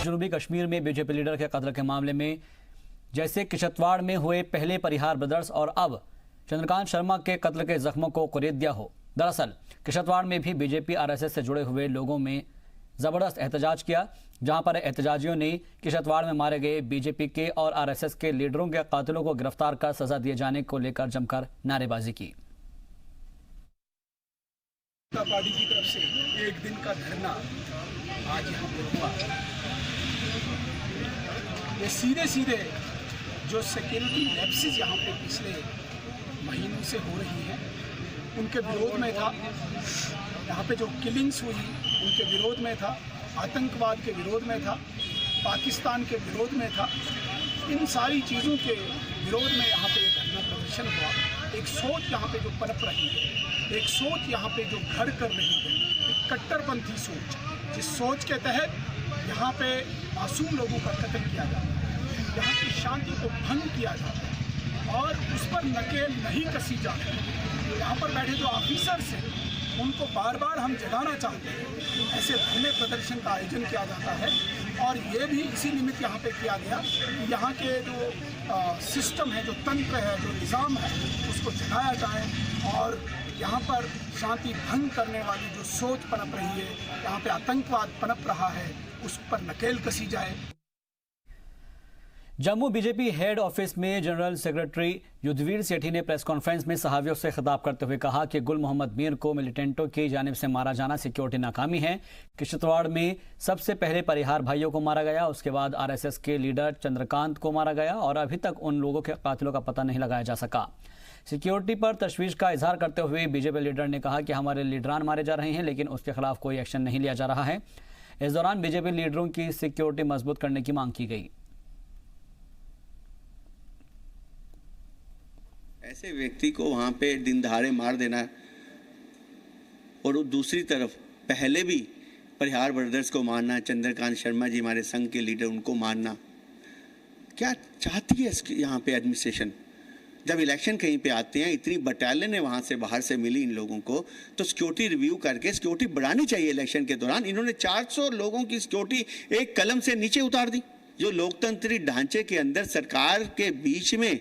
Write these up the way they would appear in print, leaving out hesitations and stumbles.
जनूबी कश्मीर में BJP leader के कत्ल के मामले में जैसे किश्तवाड़ में हुए पहले परिहार ब्रदर्स और अब चंद्रकांत शर्मा के कत्ल के जख्मों को कुरेद दिया हो। दरअसल किश्तवाड़ में भी बीजेपी आरएसएस से जुड़े हुए लोगों में जबरदस्त एहतजाज किया, जहां पर एहतजाजियों ने किश्तवाड़ में मारे गए बीजेपी के और आरएसएस के लीडरों के कातिलों को गिरफ्तार कर सजा दिए जाने को लेकर जमकर नारेबाजी की। पार्टी की तरफ से एक दिन का धरना आज यहाँ पे हुआ। ये सीधे जो सिक्योरिटी लैप्सेस यहाँ पे पिछले महीनों से हो रही हैं उनके विरोध में था। यहाँ पे जो किलिंग्स हुई उनके विरोध में था, आतंकवाद के विरोध में था, पाकिस्तान के विरोध में था। इन सारी चीज़ों के विरोध में यहाँ पे धरना प्रदर्शन हुआ। एक सोच यहाँ पे जो पनप रही है, एक सोच यहाँ पे जो घर कर रही है, एक कट्टरपंथी सोच, जिस सोच के तहत यहाँ पे मासूम लोगों का कत्ल किया जाता है, यहाँ की शांति को भंग किया जाता है और उस पर नकेल नहीं कसी जाती। यहाँ पर बैठे जो ऑफिसर्स हैं उनको बार बार हम जगाना चाहते हैं। ऐसे धरने प्रदर्शन का आयोजन किया जाता है और ये भी इसी निमित्त यहाँ पे किया गया कि यहाँ के जो सिस्टम है, जो तंत्र है, जो निज़ाम है, उसको जगाया जाए और यहाँ पर शांति भंग करने वाली जो सोच पनप रही है, यहाँ पे आतंकवाद पनप रहा है, उस पर नकेल कसी जाए। जम्मू बीजेपी हेड ऑफिस में जनरल सेक्रेटरी युद्धवीर सेठी ने प्रेस कॉन्फ्रेंस में सहाफियों से खिताब करते हुए कहा कि गुल मोहम्मद मीर को मिलिटेंटों की जानिब से मारा जाना सिक्योरिटी नाकामी है। किश्तवाड़ में सबसे पहले परिहार भाइयों को मारा गया, उसके बाद आरएसएस के लीडर चंद्रकांत को मारा गया और अभी तक उन लोगों के कातिलों का पता नहीं लगाया जा सका। सिक्योरिटी पर तशवीश का इजहार करते हुए बीजेपी लीडर ने कहा कि हमारे लीडरान मारे जा रहे हैं लेकिन उसके खिलाफ कोई एक्शन नहीं लिया जा रहा है। इस दौरान बीजेपी लीडरों की सिक्योरिटी मजबूत करने की मांग की गई। ऐसे व्यक्ति को वहाँ पे दिन दहाड़े मार देना और दूसरी तरफ पहले भी परिहार ब्रदर्स को मारना, चंद्रकांत शर्मा जी हमारे संघ के लीडर, उनको मारना, क्या चाहती है यहाँ पे एडमिनिस्ट्रेशन? जब इलेक्शन कहीं पे आते हैं, इतनी बटालियन वहाँ से बाहर से मिली इन लोगों को, तो सिक्योरिटी रिव्यू करके सिक्योरिटी बढ़ानी चाहिए इलेक्शन के दौरान। इन्होंने 400 लोगों की सिक्योरिटी एक कलम से नीचे उतार दी। जो लोकतंत्री ढांचे के अंदर सरकार के बीच में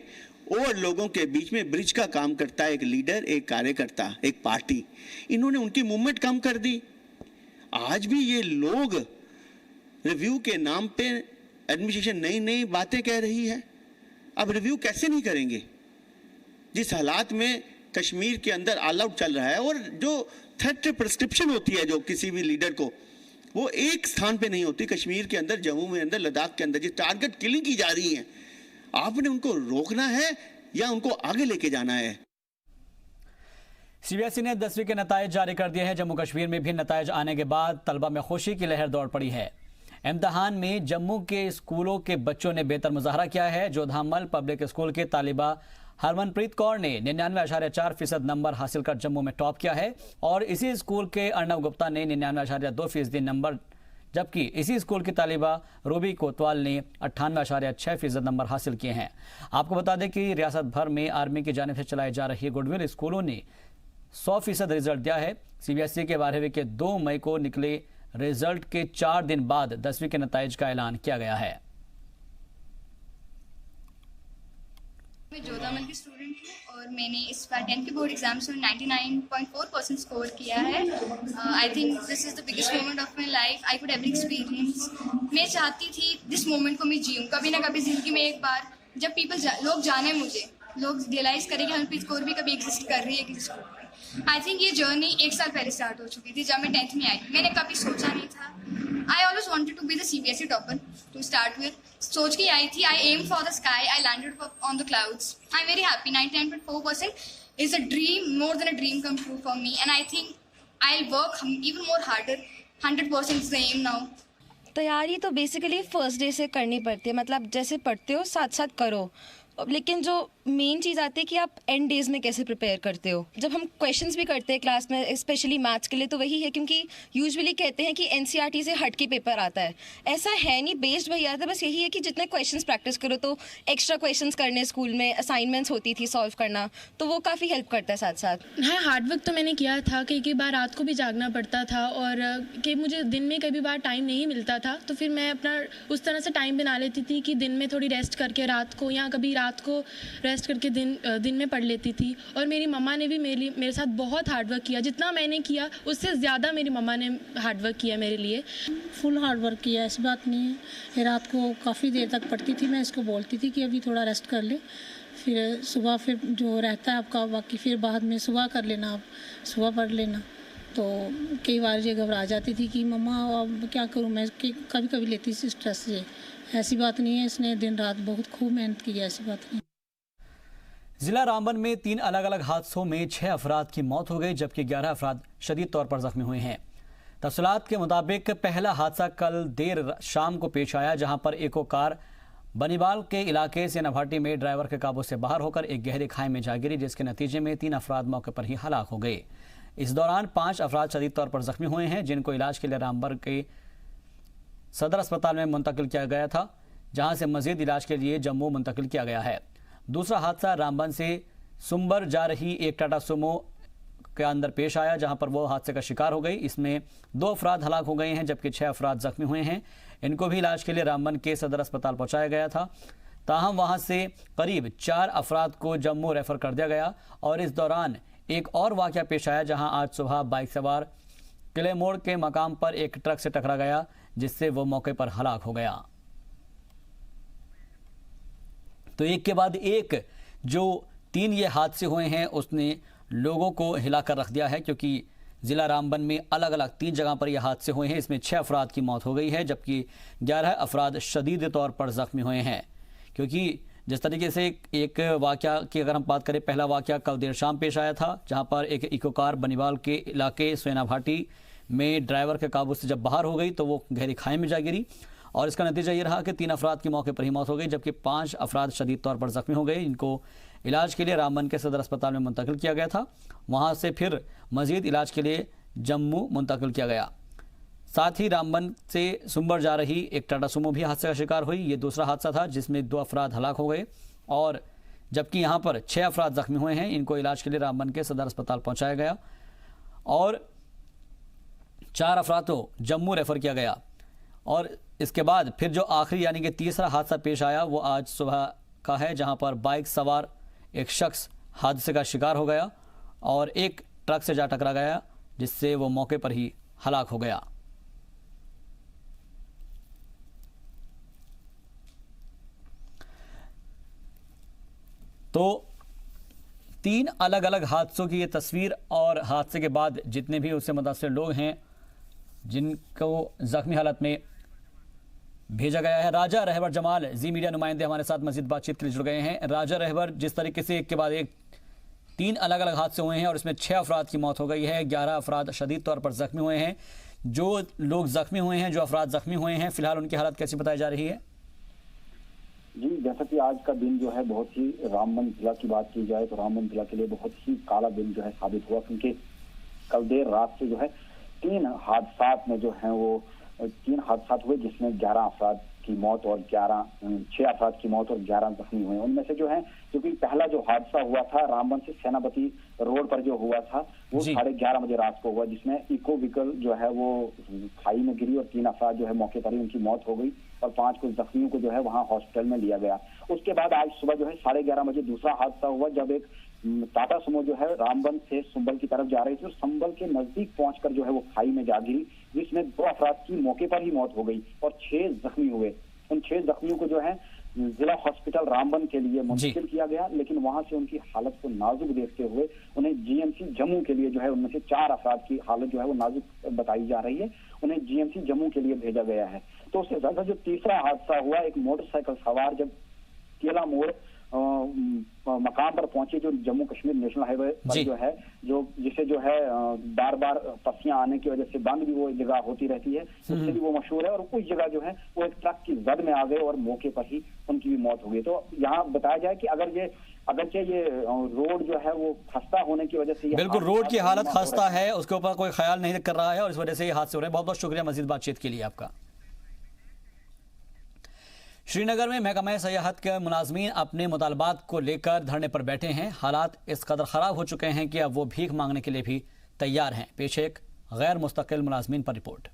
और लोगों के बीच में ब्रिज का काम करता है एक लीडर, एक कार्यकर्ता, एक पार्टी, इन्होंने उनकी मूवमेंट कम कर दी। आज भी ये लोग रिव्यू के नाम पे एडमिनिस्ट्रेशन नई नई बातें कह रही है। अब रिव्यू कैसे नहीं करेंगे जिस हालात में कश्मीर के अंदर ऑल आउट चल रहा है और जो थ्रेट प्रिस्क्रिप्शन होती है जो किसी भी लीडर को, वो एक स्थान पे नहीं होती। कश्मीर के अंदर, जम्मू में अंदर, लद्दाख के अंदर जिस टारगेट किलिंग की जा रही है, आपने उनको रोकना है या उनको आगे लेके जाना है? सीबीएसई ने 10वीं के नतायज जारी कर दिए हैं। जम्मू कश्मीर में भी नतायज आने के बाद तलबा में खुशी की लहर दौड़ पड़ी है। इम्तिहान में जम्मू के स्कूलों के बच्चों ने बेहतर मुजाहरा किया है। जोधामल पब्लिक स्कूल के तालिबा हरमनप्रीत कौर ने 99.4% नंबर हासिल कर जम्मू में टॉप किया है और इसी स्कूल के अर्नब गुप्ता ने 99.2% नंबर, जबकि इसी स्कूल की तालिबा रूबी कोतवाल ने 98.6% नंबर हासिल किए हैं। आपको बता दें कि रियासत भर में आर्मी की जानिब से चलाई जा रही गुडविल स्कूलों ने 100% रिजल्ट दिया है। सीबीएसई के 12वीं के 2 मई को निकले रिजल्ट के 4 दिन बाद 10वीं के नताइज का ऐलान किया गया है। मैं जोधामल की स्टूडेंट हूँ और मैंने इस बार 10th के बोर्ड एग्जाम्स में 99.4% स्कोर किया है। I think this is the biggest moment of my life I could ever experience. मैं चाहती थी दिस मोमेंट को मैं जीऊँ कभी ना कभी ज़िंदगी में एक बार, जब लोग जाने मुझे, लोग रियलाइज़ करें कि हरमनप्रीत कौर भी कभी एग्जिस्ट कर रही है किसी स्कूल में। आई थिंक ये जर्नी 1 साल पहले स्टार्ट हो चुकी थी जब मैं 10th में आई। मैंने कभी सोचा नहीं था। I always wanted to be the CBSE topper to start with. सोच के आई थी, I am for the sky, I landed on the clouds. I am very happy. 99.4% is a dream, more than a dream come true for me, and I think I'll work even more harder. 100% is the aim now. तैयारी तो basically first day से करनी पड़ती है, मतलब जैसे पढ़ते हो साथ साथ करो लेकिन जो मेन चीज़ आती है कि आप एंड डेज में कैसे प्रिपेयर करते हो। जब हम क्वेश्चंस भी करते हैं क्लास में, स्पेशली मैथ्स के लिए, तो वही है, क्योंकि यूजुअली कहते हैं कि एनसीईआरटी से हट के पेपर आता है। ऐसा है नहीं, बेस्ड वही आता है, बस यही है कि जितने क्वेश्चंस प्रैक्टिस करो, तो एक्स्ट्रा क्वेश्चंस करने, स्कूल में असाइनमेंट्स होती थी सॉल्व करना, तो वो काफ़ी हेल्प करता है साथ साथ। हाँ, हार्डवर्क तो मैंने किया था, कई बार रात को भी जागना पड़ता था, और कि मुझे दिन में कई बार टाइम नहीं मिलता था, तो फिर मैं अपना उस तरह से टाइम बना लेती थी कि दिन में थोड़ी रेस्ट करके रात को, या कभी रात को रेस्ट करके दिन में पढ़ लेती थी। और मेरी मम्मा ने भी मेरे साथ बहुत हार्डवर्क किया, जितना मैंने किया उससे ज़्यादा मेरी मम्मा ने हार्डवर्क किया मेरे लिए। फुल हार्डवर्क किया, ऐसी बात नहीं है। रात को काफ़ी देर तक पढ़ती थी, मैं इसको बोलती थी कि अभी थोड़ा रेस्ट कर ले, फिर सुबह फिर जो रहता है आपका बाकी फिर बाद में सुबह कर लेना, आप सुबह पढ़ लेना। तो कई बार ये घबरा जाती थी कि मम्मा अब क्या करूँ मैं, कभी कभी लेती थी स्ट्रेस से। ऐसी बात नहीं है, इसने दिन रात बहुत खूब मेहनत की है, ऐसी बात नहीं। जिला रामबन में 3 अलग अलग हादसों में 6 अफराद की मौत हो गई, जबकि 11 अफराद शदीद तौर पर जख्मी हुए हैं। तफसीलात के मुताबिक पहला हादसा कल देर शाम को पेश आया, जहां पर इको कार बनीवाल के इलाके से नभाटी में ड्राइवर के काबू से बाहर होकर एक गहरी खाई में जा गिरी, जिसके नतीजे में 3 अफराद मौके पर ही हलाक हो गए। इस दौरान 5 अफराद शदीद तौर पर जख्मी हुए हैं, जिनको इलाज के लिए रामबन के सदर अस्पताल में मुंतकिल किया गया था, जहां से मजीद इलाज के लिए जम्मू मुंतकिल किया गया है। दूसरा हादसा रामबन से सुंबर जा रही एक टाटा सुमो के अंदर पेश आया, जहां पर वो हादसे का शिकार हो गई। इसमें 2 अफराद हलाक हो गए हैं, जबकि 6 अफराद जख्मी हुए हैं। इनको भी इलाज के लिए रामबन के सदर अस्पताल पहुंचाया गया था, ताहम वहां से करीब 4 अफराद को जम्मू रेफर कर दिया गया। और इस दौरान एक और वाकया पेश आया, जहां आज सुबह बाइक सवार किले मोड़ के मकाम पर एक ट्रक से टकरा गया, जिससे वो मौके पर हलाक हो गया। तो एक के बाद एक जो 3 ये हादसे हुए हैं, उसने लोगों को हिलाकर रख दिया है, क्योंकि जिला रामबन में अलग अलग 3 जगह पर यह हादसे हुए हैं। इसमें 6 अफराद की मौत हो गई है, जबकि 11 अफराद शदीद तौर पर जख्मी हुए हैं। क्योंकि जिस तरीके से एक वाकया की अगर हम बात करें, पहला वाकया कल देर शाम पेश आया था, जहां पर एक इको कार बनीवाल के इलाके सोना भाटी में ड्राइवर के काबू से जब बाहर हो गई तो वो गहरी खाई में जा गिरी, और इसका नतीजा ये रहा कि 3 अफराद की मौके पर ही मौत हो गई, जबकि 5 अफराद शदीद तौर पर जख्मी हो गए। इनको इलाज के लिए रामबन के सदर अस्पताल में मुंतकिल किया गया था, वहां से फिर मजीद इलाज के लिए जम्मू मुंतकिल किया गया। साथ ही रामबन से सुंबर जा रही एक टाटा सुमो भी हादसे का शिकार हुई। ये दूसरा हादसा था जिसमें 2 अफराद हलाक हो गए, और जबकि यहाँ पर 6 अफराद जख्मी हुए हैं। इनको इलाज के लिए रामबन के सदर अस्पताल पहुँचाया गया, और 4 अफराद को जम्मू रेफर किया गया। और इसके बाद फिर जो आखिरी यानी कि तीसरा हादसा पेश आया, वो आज सुबह का है, जहां पर बाइक सवार एक शख्स हादसे का शिकार हो गया और एक ट्रक से जा टकरा गया, जिससे वो मौके पर ही हलाक हो गया। तो 3 अलग अलग हादसों की ये तस्वीर, और हादसे के बाद जितने भी उससे मुतासिर लोग हैं जिनको जख्मी हालत में भेजा गया है। राजा रहबर जमाल जी मीडिया नुमाइंदे हमारे साथ मजीद बातचीत के लिए जुड़ गए हैं। राजा रहबर, जिस तरीके से एक के बाद एक 3 अलग अलग हादसे हुए हैं और इसमें 6 अफराद की मौत हो गई है, 11 अफराद शदीद तौर पर जख्मी हुए हैं। जो लोग जख्मी हुए हैं, जो अफराद जख्मी हुए हैं, फिलहाल उनकी हालत कैसी बताई जा रही है? जी, जैसा कि आज का दिन जो है बहुत ही, रामबन जिला की बात की जाए तो रामबन जिला के लिए बहुत ही काला दिन जो है साबित हुआ, क्योंकि कल देर रात से जो है 3 हादसा में जो है वो 3 हादसा हुए, जिसमें 11 अफराद की मौत और 6 अफराद की मौत और 11 जख्मी हुए। उनमें से जो है, क्योंकि पहला जो हादसा हुआ था रामबन से सेनापति रोड पर जो हुआ था, वो 11:30 बजे रात को हुआ, जिसमें इको व्हीकल जो है वो खाई में गिरी और 3 अफराद जो है मौके पर ही उनकी मौत हो गई, और 5 को जख्मियों को जो है वहाँ हॉस्पिटल में लिया गया। उसके बाद आज सुबह जो है 11:30 बजे दूसरा हादसा हुआ, जब एक टाटा सुमो जो है रामबन से संबल की तरफ जा रही थी और संबल के नजदीक पहुंचकर जो है वो खाई में जा गिरी, जिसमें 2 अफराद की मौके पर ही मौत हो गई और 6 जख्मी हुए। उन 6 जख्मियों को जो है जिला हॉस्पिटल रामबन के लिए मुंतकिल किया गया, लेकिन वहां से उनकी हालत को नाजुक देखते हुए उन्हें जीएमसी जम्मू के लिए जो है, उनमें से 4 अफराद की हालत जो है वो नाजुक बताई जा रही है, उन्हें जीएमसी जम्मू के लिए भेजा गया है। तो उससे ज्यादा जो तीसरा हादसा हुआ, एक मोटरसाइकिल सवार जब केला मोड़ मकाम पर पहुंचे जो जम्मू कश्मीर नेशनल हाईवे पर जो है जिसे जो है बार बार पस्सियां आने की वजह से बंद भी वो जगह होती रहती है, उससे भी वो मशहूर है। और उस जगह जो है वो एक ट्रक की जद में आ गए और मौके पर ही उनकी भी मौत हो गई। तो यहाँ बताया जाए कि अगरचे ये रोड जो है वो खस्ता होने की वजह से, बिल्कुल रोड की हालत खस्ता है, उसके ऊपर कोई ख्याल नहीं कर रहा है और इस वजह से ये हादसे हो रहे हैं। बहुत बहुत शुक्रिया मजीद बातचीत के लिए आपका। श्रीनगर में महकमा सयाहत के मुलाजमीन अपने मुतालबात को लेकर धरने पर बैठे हैं। हालात इस कदर ख़राब हो चुके हैं कि अब वो भीख मांगने के लिए भी तैयार हैं। पेश एक गैर मुस्तकिल मुलाजमीन पर रिपोर्ट।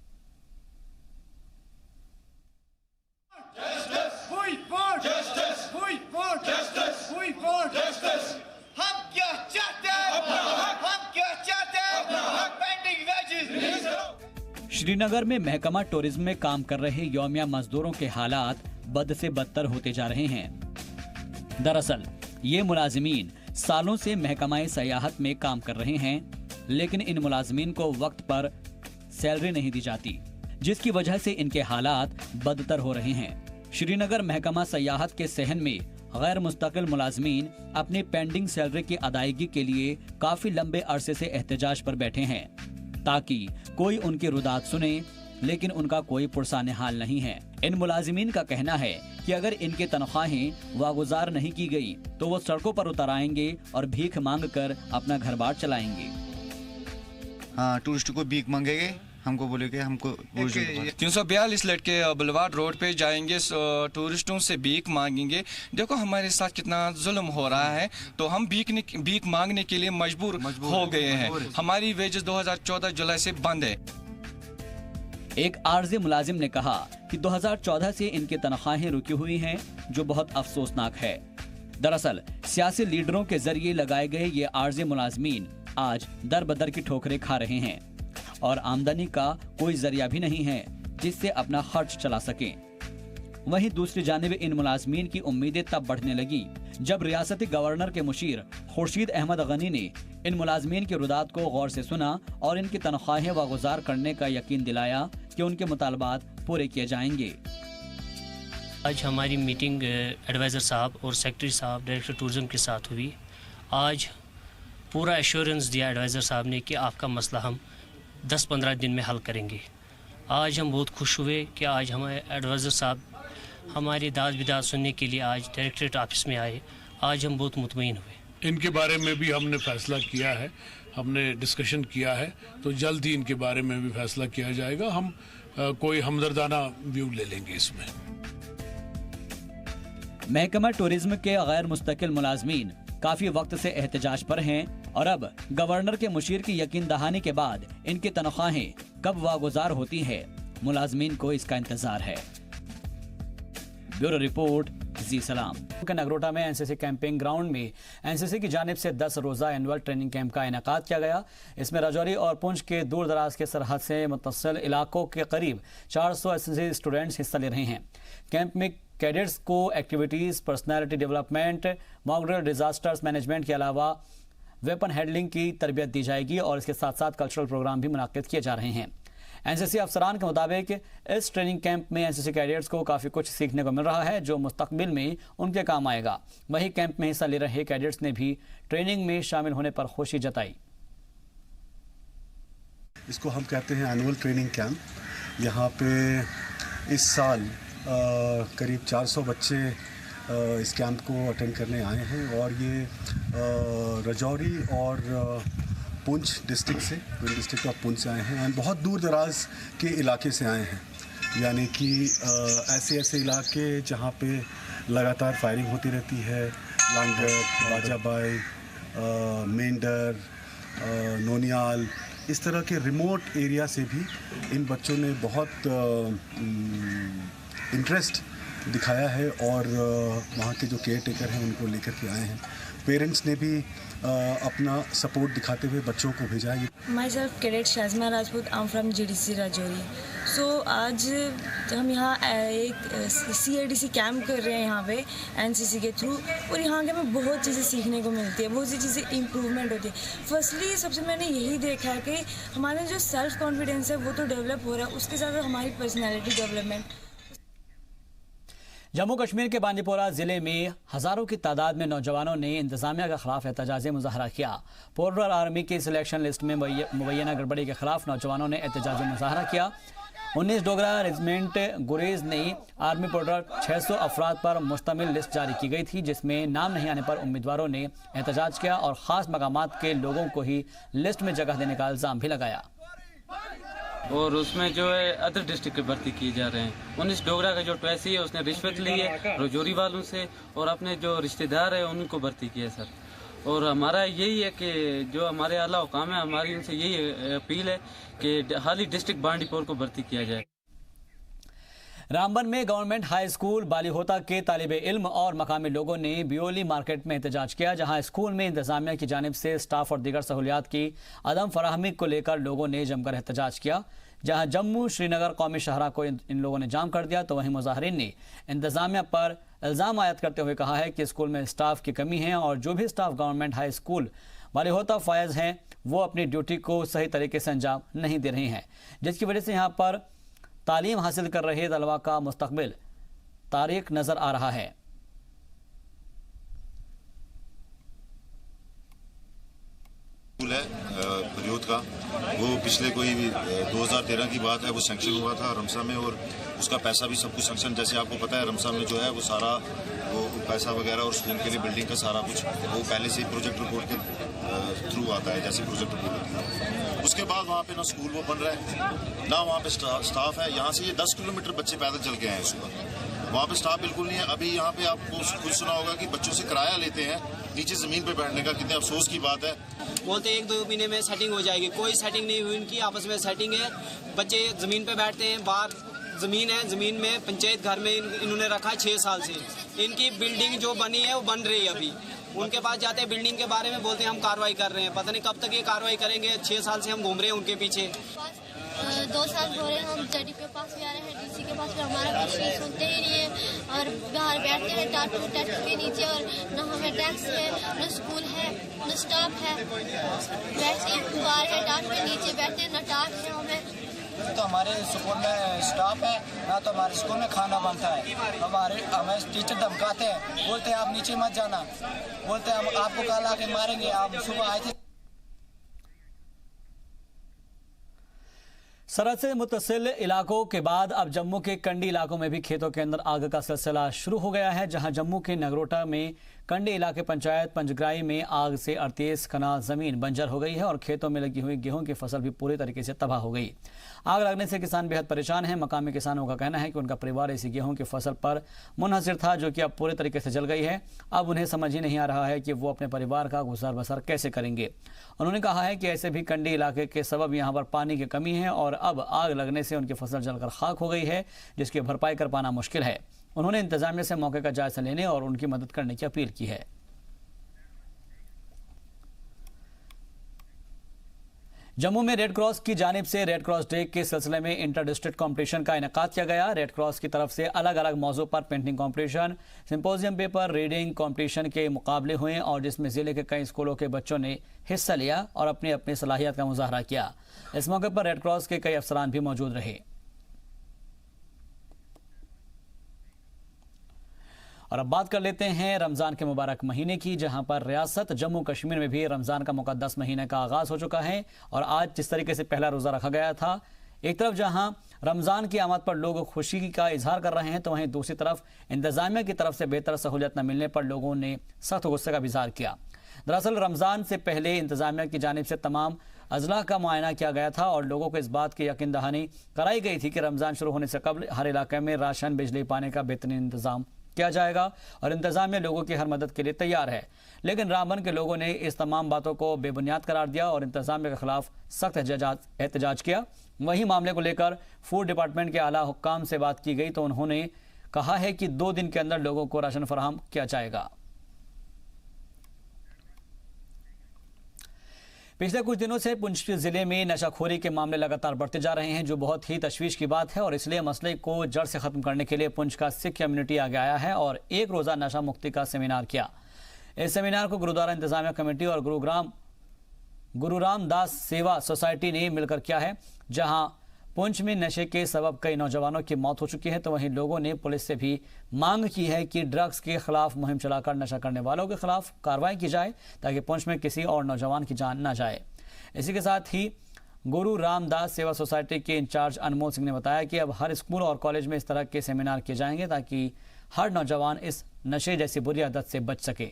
श्रीनगर में महकमा टूरिज्म में काम कर रहे यौमिया मजदूरों के हालात बद से बदतर होते जा रहे हैं। दरअसल ये मुलाजमीन सालों से महकमा सयाहत में काम कर रहे हैं, लेकिन इन मुलाजमीन को वक्त पर सैलरी नहीं दी जाती, जिसकी वजह से इनके हालात बदतर हो रहे हैं। श्रीनगर महकमा सयाहत के सहन में गैर मुस्तकिल मुलाजमीन अपनी पेंडिंग सैलरी की अदायगी के लिए काफी लंबे अरसे से एहतजाज पर बैठे हैं ताकि कोई उनकी रुदात सुने, लेकिन उनका कोई पुरसाने हाल नहीं है। इन मुलाजिमीन का कहना है कि अगर इनके तनख्वाहें वागुजार नहीं की गई तो वो सड़कों पर उतर आएंगे और भीख मांग कर अपना घर बार चलाएंगे। हाँ, टूरिस्ट को भीख मांगेंगे, हमको बोलेंगे हमको 342 लड़के बुलवाड रोड पे जाएंगे, टूरिस्टों से भीख मांगेंगे। देखो हमारे साथ कितना जुल्म हो रहा है, तो हम भीख मांगने के लिए मजबूर हो गए हैं। हमारी वेजेस 2014 जुलाई से बंद है। एक आरजी मुलाजिम ने कहा कि 2014 से इनकी तनख्वाहें रुकी हुई हैं, जो बहुत अफसोसनाक है। दरअसल सियासी लीडरों के जरिए लगाए गए ये आरजी मुलाजमीन आज दर बदर की ठोकरें खा रहे हैं और आमदनी का कोई जरिया भी नहीं है जिससे अपना खर्च चला सकें। वहीं दूसरी जानिब इन मुलाजमीन की उम्मीदें तब बढ़ने लगी जब रियासती गवर्नर के मुशीर खुर्शीद अहमद गनी ने इन मुलाजमीन की रुदात को गौर से सुना और इनकी तनख्वाहें वागुजार करने का यकीन दिलाया कि उनके मुतालबात पूरे किए जाएंगे। आज हमारी मीटिंग एडवाइज़र साहब और सेक्रेटरी साहब डायरेक्टर टूरिज़्म के साथ हुई। आज पूरा एश्योरेंस दिया एडवाइज़र साहब ने कि आपका मसला हम 10-15 दिन में हल करेंगे। आज हम बहुत खुश हुए कि आज हमारे एडवाइज़र साहब हमारी दाद बिदात सुनने के लिए आज डायरेक्टरेट ऑफिस में आए। आज हम बहुत मुतमईन हुए। इनके बारे में भी हमने फैसला किया है, हमने डिस्कशन किया है, तो जल्द ही इनके बारे में भी फैसला किया जाएगा। हम कोई हमदर्दाना व्यू ले लेंगे इसमें। महकमा टूरिज्म के गैर मुस्तकिल मुलाजमीन काफी वक्त से एहतजाज पर हैं और अब गवर्नर के मुशीर की यकीन दहानी के बाद इनकी तनख्वाहें कब वागुजार होती है, मुलाजमीन को इसका इंतजार है। ब्यूरो रिपोर्ट, जी सलाम। नगरोटा में एनसीसी कैंपिंग ग्राउंड में एनसीसी की जानिब से 10 रोजा एनुअल ट्रेनिंग कैंप का इनेकाद किया गया। इसमें राजौरी और पुंछ के दूर दराज के सरहद से मुतसिल इलाकों के करीब 400 एनसीसी स्टूडेंट्स हिस्सा ले रहे हैं। कैंप में कैडेट्स को activities, personality development, mock drill, disasters management के अलावा वेपन हैंडलिंग की तरबियत दी जाएगी और इसके साथ साथ कल्चरल प्रोग्राम भी मुनाकिद किए जा रहे हैं। एनसीसी अफसरान के मुताबिक इस ट्रेनिंग कैंप में एनसीसी कैडेट्स को काफ़ी कुछ सीखने को मिल रहा है जो मुस्तकबिल में उनके काम आएगा। वहीं कैंप में हिस्सा ले रहे कैडेट्स ने भी ट्रेनिंग में शामिल होने पर खुशी जताई। इसको हम कहते हैं एनुअल ट्रेनिंग कैंप। यहाँ पे इस साल करीब 400 बच्चे इस कैंप को अटेंड करने आए हैं और ये राजौरी और पुंछ डिस्ट्रिक्ट से, डिस्ट्रिक्ट ऑफ पुंछ से आए हैं। बहुत दूर दराज के इलाके से आए हैं, यानी कि ऐसे इलाके जहाँ पे लगातार फायरिंग होती रहती है। लांगर, राजाबाई, मेंढर, नोनियाल, इस तरह के रिमोट एरिया से भी इन बच्चों ने बहुत इंटरेस्ट दिखाया है और वहाँ के जो केयर टेकर हैं उनको लेकर के आए हैं। पेरेंट्स ने भी अपना सपोर्ट दिखाते हुए बच्चों को भेजा है। Myself cadet Shazma Rajput, I am from GDC Rajouri. So आज हम यहाँ एक सीआईडीसी कैंप कर रहे हैं यहाँ पे एनसीसी के थ्रू, और यहाँ के हमें बहुत चीज़ें सीखने को मिलती है, बहुत सी चीज़ें इम्प्रूवमेंट होती है। फर्स्टली सबसे मैंने यही देखा है कि हमारा जो सेल्फ कॉन्फिडेंस है वो तो डेवलप हो रहा है, उसके साथ हमारी पर्सनैलिटी डेवलपमेंट। जम्मू कश्मीर के बांदीपोरा जिले में हजारों की तादाद में नौजवानों ने इंतजामिया के खिलाफ एहतजाजी मुजाहरा किया। पोर्टर आर्मी की सिलेक्शन लिस्ट में मुबैना गड़बड़ी के खिलाफ नौजवानों ने एहतजाजी मुजाहरा किया। 19 डोगरा रेजिमेंट गुरेज ने आर्मी पोर्टर 600 अफराद पर मुश्तमिल लिस्ट जारी की गई थी, जिसमें नाम नहीं आने पर उम्मीदवारों ने एहतजाज किया और ख़ास मकामात के लोगों को ही लिस्ट में जगह देने का इल्ज़ाम भी लगाया। और उसमें जो है अदर डिस्ट्रिक्ट के भर्ती किए जा रहे हैं। 19 डोगरा का जो ट्वैसी है उसने रिश्वत ली है रजौरी वालों से और अपने जो रिश्तेदार है उनको भर्ती किया सर। और हमारा यही है कि जो हमारे आला हुकाम है, हमारी उनसे यही अपील है कि हाल ही डिस्ट्रिक्ट बांडीपोर को भर्ती किया जाए। रामबन में गवर्नमेंट हाई स्कूल बालीहोता के तालिबे इल्म और मकामी लोगों ने बियोली मार्केट में एहतजाज किया, जहां स्कूल में इंतजामिया की जानिब से स्टाफ और दीगर सहूलियात की अदम फराहमी को लेकर लोगों ने जमकर एहतजाज किया। जहां जम्मू श्रीनगर कौमी शाहरा को इन लोगों ने जाम कर दिया, तो वहीं मुजाहरीन ने इंतजामिया पर इल्ज़ाम आयद करते हुए कहा है कि स्कूल में स्टाफ की कमी है और जो भी स्टाफ गवर्नमेंट हाई स्कूल बालीहोता फायज हैं वो अपनी ड्यूटी को सही तरीके से अंजाम नहीं दे रहे हैं, जिसकी वजह से यहाँ पर तालीम हासिल कर रहे तलबा का मुस्तकबिल तारीक नजर आ रहा है। स्कूल है बलियोत का, वो पिछले कोई 2013 की बात है, वो सैंक्शन हुआ था रमसा में और उसका पैसा भी सब कुछ सैंक्शन, जैसे आपको पता है रमसा में जो है वो सारा वो पैसा वगैरह और स्कूल के लिए बिल्डिंग का सारा कुछ वो पहले से ही प्रोजेक्ट रिपोर्ट के थ्रू आता है, जैसे प्रोजेक्ट रिपोर्ट होती है। उसके बाद वहाँ पे ना स्कूल वो बन रहा है ना वहाँ पे स्टाफ है। यहाँ से ये 10 किलोमीटर बच्चे पैदल चल के आए हैं सुबह, वहाँ पे स्टाफ बिल्कुल नहीं है। अभी यहाँ पे आपको खुद सुना होगा कि बच्चों से किराया लेते हैं नीचे जमीन पे बैठने का, कितने अफसोस की बात है। बोलते 1-2 महीने में सेटिंग हो जाएगी, कोई सेटिंग नहीं हुई उनकी, आपस में सेटिंग है। बच्चे जमीन पे बैठते हैं, बाहर जमीन है, जमीन में पंचायत घर में इन्होंने रखा है 6 साल से। इनकी बिल्डिंग जो बनी है वो बन रही है, अभी उनके पास जाते हैं बिल्डिंग के बारे में बोलते हैं हम कार्रवाई कर रहे हैं, पता नहीं कब तक ये कार्रवाई करेंगे। 6 साल से हम घूम रहे हैं उनके पीछे। 2 साल हो रहे हैं, हम जडी के पास भी आ रहे हैं, डीसी के पास भी, हमारा कुछ नहीं सुनते ही नहीं है और बाहर बैठते हैं टाट के नीचे और न हमें टैक्स है, न स्कूल है, न स्टाफ है, वैसे ही बाहर है टाट के नीचे बैठते हैं, न टाट है हमें। तो हमारे स्कूल में स्टाफ है ना, तो हमारे स्कूल में खाना बनता है। हमें टीचर धमकाते हैं, बोलते हैं आप नीचे मत जाना, बोलते हैं हम आपको कल आके मारेंगे। आप सुबह आए थे। सरहद से मुत्तसिल इलाकों के बाद अब जम्मू के कंडी इलाकों में भी खेतों के अंदर आग का सिलसिला शुरू हो गया है, जहां जम्मू के नगरोटा में कंडी इलाके पंचायत पंजग्राई में आग से 38 कनाल जमीन बंजर हो गई है और खेतों में लगी हुई गेहूं की फसल भी पूरी तरीके से तबाह हो गई। आग लगने से किसान बेहद परेशान हैं। मकामी किसानों का कहना है कि उनका परिवार इसी गेहूं की फसल पर मुनहसर था, जो कि अब पूरी तरीके से जल गई है। अब उन्हें समझ ही नहीं आ रहा है कि वो अपने परिवार का गुजर बसर कैसे करेंगे। उन्होंने कहा है कि ऐसे भी कंडी इलाके के सबब यहाँ पर पानी की कमी है और अब आग लगने से उनकी फसल जलकर खाक हो गई है, जिसकी भरपाई कर पाना मुश्किल है। उन्होंने इंतजामिया से मौके का जायजा लेने और उनकी मदद करने की अपील की है। जम्मू में रेड क्रॉस की जानिब से रेड क्रॉस डे के सिलसिले में इंटर डिस्ट्रिक्ट कॉम्पिटिशन का इनेकाद किया गया। रेड क्रॉस की तरफ से अलग अलग मौजू पर painting competition, symposium paper reading competition के मुकाबले हुए और जिसमें जिले के कई स्कूलों के बच्चों ने हिस्सा लिया और अपनी अपनी सलाहियत का मुजाहरा किया। इस मौके पर रेड क्रॉस के कई अफसरान भी मौजूद रहे। और अब बात कर लेते हैं रमज़ान के मुबारक महीने की, जहां पर रियासत जम्मू कश्मीर में भी रमज़ान का मुक़द्दस महीने का आगाज़ हो चुका है। और आज जिस तरीके से पहला रोज़ा रखा गया था, एक तरफ जहां रमज़ान की आमद पर लोग खुशी का इजहार कर रहे हैं, तो वहीं दूसरी तरफ इंतज़ामिया की तरफ से बेहतर सहूलियत न मिलने पर लोगों ने सख्त गुस्से का इजहार किया। दरअसल रमज़ान से पहले इंतज़ामिया की जानिब से तमाम अजला का मुआयना किया गया था और लोगों को इस बात की यकीन दहानी कराई गई थी कि रमज़ान शुरू होने से कबल हर इलाके में राशन, बिजली, पानी का बेहतरीन इंतज़ाम किया जाएगा और इंतजामिया लोगों की हर मदद के लिए तैयार है। लेकिन रामबन के लोगों ने इस तमाम बातों को बेबुनियाद करार दिया और इंतजामिया के खिलाफ सख्त एहतजाज किया। वहीं मामले को लेकर फूड डिपार्टमेंट के आला हुक्काम से बात की गई तो उन्होंने कहा है कि 2 दिन के अंदर लोगों को राशन फराहम किया जाएगा। पिछले कुछ दिनों से पुंछ जिले में नशाखोरी के मामले लगातार बढ़ते जा रहे हैं, जो बहुत ही तशवीश की बात है और इसलिए मसले को जड़ से खत्म करने के लिए पुंछ का सिख कम्युनिटी आगे आया है और एक रोज़ा नशा मुक्ति का सेमिनार किया। इस सेमिनार को गुरुद्वारा इंतजामिया कमेटी और गुरु रामदास सेवा सोसाइटी ने मिलकर किया है, जहां पुंछ में नशे के सबब कई नौजवानों की मौत हो चुकी है, तो वहीं लोगों ने पुलिस से भी मांग की है कि ड्रग्स के खिलाफ मुहिम चलाकर नशा करने वालों के खिलाफ कार्रवाई की जाए ताकि पुंछ में किसी और नौजवान की जान न जाए। इसी के साथ ही गुरु रामदास सेवा सोसाइटी के इंचार्ज अनमोल सिंह ने बताया कि अब हर स्कूल और कॉलेज में इस तरह के सेमिनार किए जाएंगे ताकि हर नौजवान इस नशे जैसी बुरी आदत से बच सके।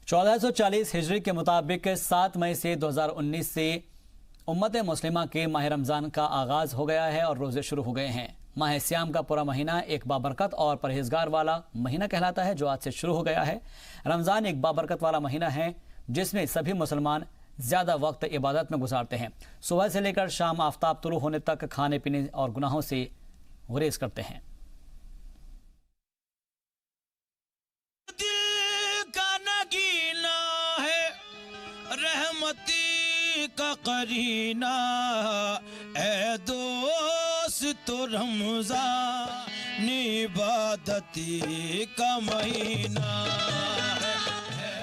(1440) हिजरी के मुताबिक 7 मई से 2019 से उम्मत मुस्लिमा के माह रमज़ान का आगाज हो गया है और रोजे शुरू हो गए हैं। माह सियाम का पूरा महीना एक बाबरकत और परहेजगार वाला महीना कहलाता है, जो आज से शुरू हो गया है। रमज़ान एक बाबरकत वाला महीना है जिसमें सभी मुसलमान ज़्यादा वक्त इबादत में गुजारते हैं। सुबह से लेकर शाम आफताब तुलू होने तक खाने पीने और गुनाहों से गुरेज करते हैं। रहमती का करीना ए दोस्त रमज़ान इबादती का महीना।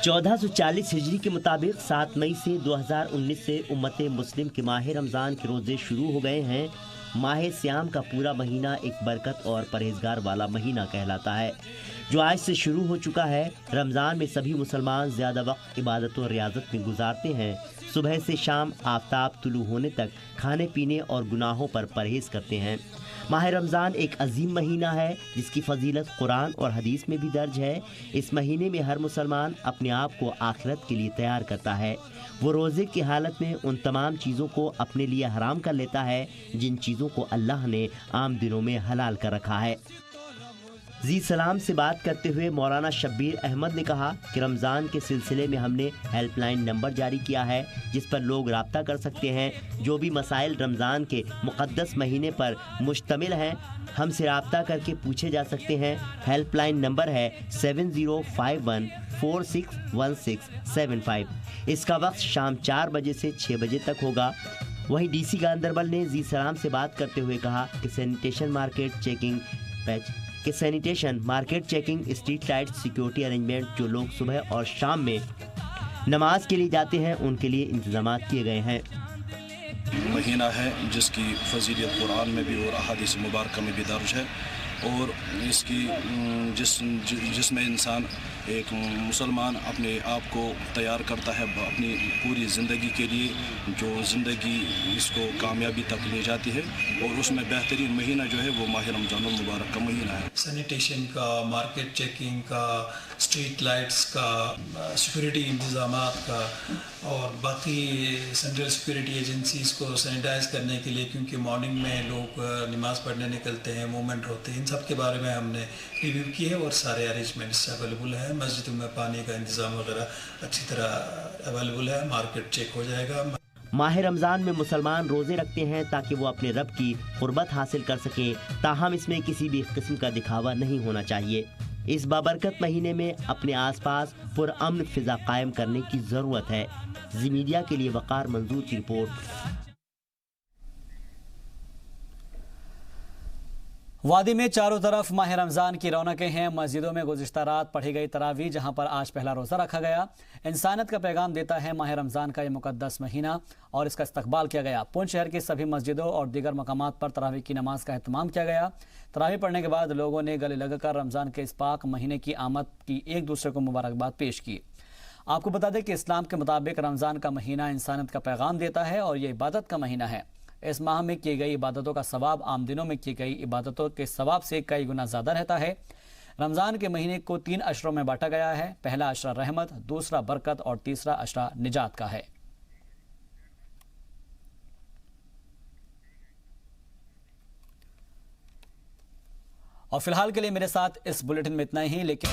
1440 हिजरी के मुताबिक 7 मई से 2019 से उम्मत मुस्लिम के माह रमज़ान के रोज़े शुरू हो गए हैं। माह सियाम का पूरा महीना एक बरकत और परहेजगार वाला महीना कहलाता है, जो आज से शुरू हो चुका है। रमज़ान में सभी मुसलमान ज़्यादा वक्त इबादत और रियाजत में गुजारते हैं। सुबह से शाम आफताब तुलू होने तक खाने पीने और गुनाहों पर परहेज़ करते हैं। माह रमज़ान एक अजीम महीना है जिसकी फजीलत कुरान और हदीस में भी दर्ज है। इस महीने में हर मुसलमान अपने आप को आखिरत के लिए तैयार करता है। वो रोज़े की हालत में उन तमाम चीज़ों को अपने लिए हराम कर लेता है जिन चीज़ों को अल्लाह ने आम दिनों में हलाल कर रखा है। जी सलाम से बात करते हुए मौलाना शब्बीर अहमद ने कहा कि रमज़ान के सिलसिले में हमने हेल्पलाइन नंबर जारी किया है जिस पर लोग राब्ता कर सकते हैं। जो भी मसाइल रमज़ान के मुक़द्दस महीने पर मुश्तमिल हैं हमसे राब्ता करके पूछे जा सकते हैं। हेल्पलाइन नंबर है 7051461675। इसका वक्त शाम 4 बजे से 6 बजे तक होगा। वहीं DC गांधरबल ने जी सलाम से बात करते हुए कहा कि sanitation market checking street light security arrangement जो लोग सुबह और शाम में नमाज के लिए जाते हैं उनके लिए इंतजाम किए गए हैं। महीना है जिसकी फजीलियत कुरान में भी और अहादीस मुबारक में भी दर्ज है और इसकी जिसमें इंसान एक मुसलमान अपने आप को तैयार करता है अपनी पूरी ज़िंदगी के लिए, जो ज़िंदगी इसको कामयाबी तक ले जाती है। और उसमें बेहतरीन महीना जो है वो माह रमज़ान मुबारक का महीना है। सैनिटेशन का, मार्केट चेकिंग का, स्ट्रीट लाइट्स का, सिक्योरिटी इंतज़ामात का और बाकी सेंट्रल सिक्योरिटी एजेंसीज़ को सैनिटाइज़ करने के लिए, क्योंकि मॉर्निंग में लोग नमाज़ पढ़ने निकलते हैं, मूवमेंट होते हैं, इन सब के बारे में हमने रिव्यू की है और सारे अरेंजमेंट्स अवेलेबल हैं। मस्जिद में पानी का इंतज़ाम वगैरह अच्छी तरह अवेलेबल है। मार्केट चेक हो जाएगा। माह रमज़ान में मुसलमान रोज़े रखते हैं ताकि वो अपने रब की कुर्बत हासिल कर सके, ताहम इसमें किसी भी किस्म का दिखावा नहीं होना चाहिए। इस बाबरकत महीने में अपने आसपास पुरअमन फिजा कायम करने की ज़रूरत है। जी मीडिया के लिए वकार मंजूर की रिपोर्ट। वादी में चारों तरफ माह रमज़ान की रौनकें हैं। मस्जिदों में गुज़िश्ता रात पढ़ी गई तरावी, जहां पर आज पहला रोज़ा रखा गया। इंसानियत का पैगाम देता है माह रमज़ान का ये मुक़द्दस महीना और इसका इस्तकबाल किया गया। पुंछ शहर की सभी मस्जिदों और दीगर मकामात पर तरावी की नमाज का एहतमाम किया गया। तरावी पढ़ने के बाद लोगों ने गले लगकर रमज़ान के इस पाक महीने की आमद की एक दूसरे को मुबारकबाद पेश की। आपको बता दें कि इस्लाम के मुताबिक रमज़ान का महीना इंसानियत का पैगाम देता है और ये इबादत का महीना है। इस माह में की गई इबादतों का सवाब आम दिनों में की गई इबादतों के सवाब से कई गुना ज़्यादा रहता है। रमज़ान के महीने को 3 अशरों में बांटा गया है। पहला अशरा रहमत, दूसरा बरकत और तीसरा अशरा निजात का है। और फिलहाल के लिए मेरे साथ इस बुलेटिन में इतना ही, लेकिन